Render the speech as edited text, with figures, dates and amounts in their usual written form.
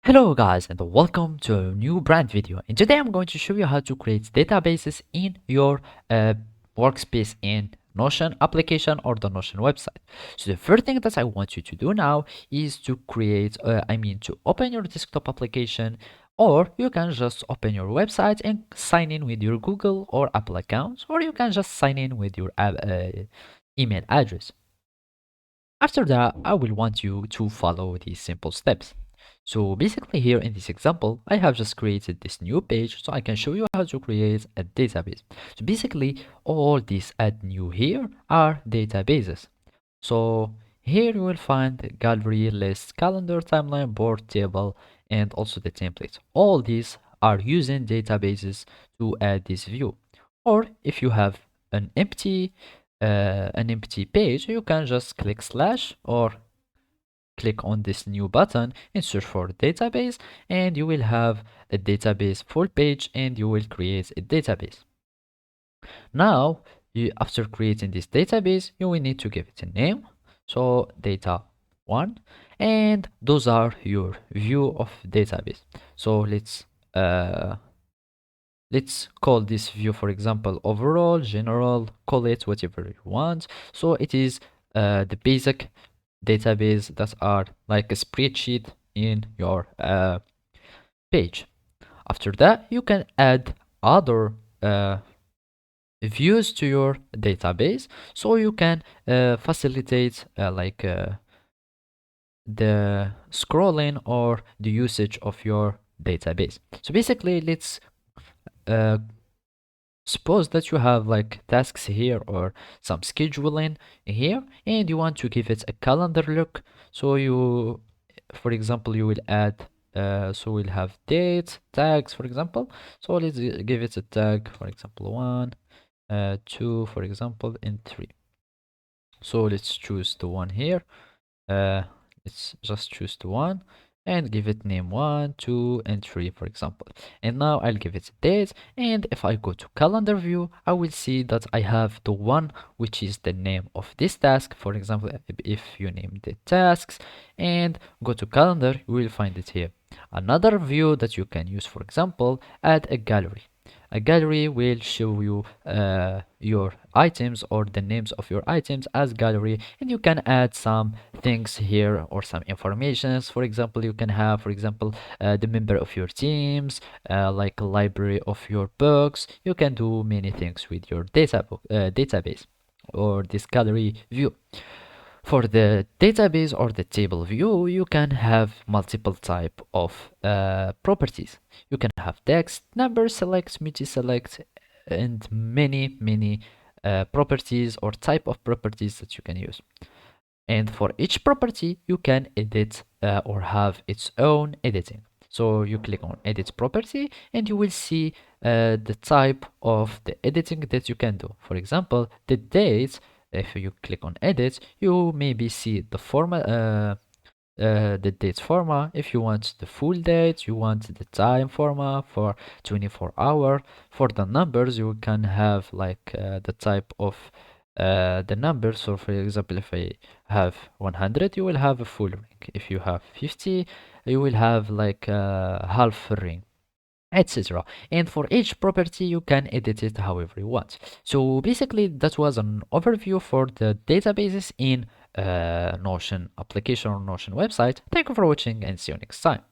Hello guys and welcome to a new brand video, and today I'm going to show you how to create databases in your workspace in Notion application or the Notion website. So the first thing that I want you to do now is to to open your desktop application, or you can just open your website and sign in with your Google or Apple account, or you can just sign in with your email address. After that, I will want you to follow these simple steps. So basically here in this example, I have just created this new page so I can show you how to create a database. So basically all these add new here are databases. So here you will find gallery, list, calendar, timeline, board, table, and also the templates. All these are using databases to add this view. Or if you have an empty page, you can just click slash or click on this new button and search for database, and you will have a database full page and you will create a database. Now, after creating this database, you will need to give it a name. So data 1, and those are your view of database. So let's call this view, for example, overall, general, call it whatever you want. So it is the basic database that are like a spreadsheet in your page. After that, you can add other views to your database, so you can facilitate the scrolling or the usage of your database. So basically, let's uh, suppose that you have like tasks here or some scheduling here, and you want to give it a calendar look. So for example, you will add so we'll have dates, tags, for example. So let's give it a tag, for example, 1, 2, for example, and 3. So let's choose the one here. uh, let's just choose the one and give it name 1, 2, and 3, for example. And now I'll give it a date, and if I go to calendar view, I will see that I have the one which is the name of this task. For example, if you name the tasks and go to calendar, you will find it here. Another view that you can use, for example, add a gallery. A gallery will show you your items or the names of your items as gallery, and you can add some things here or some informations. For example, you can have, for example, the member of your teams, like a library of your books. You can do many things with your database or this gallery view. For the database or the table view, you can have multiple type of properties. You can have text, number, select, multi-select, and many properties or type of properties that you can use. And for each property, you can edit or have its own editing. So you click on edit property and you will see the type of the editing that you can do. For example, the date. If you click on edit, you maybe see the format, the date format. If you want the full date, you want the time format for 24 hour. For the numbers, you can have like the type of the numbers. So for example, if I have 100, you will have a full ring. If you have 50, you will have like a half ring, etc. And for each property, you can edit it however you want. So basically, that was an overview for the databases in Notion application or Notion website. Thank you for watching and see you next time.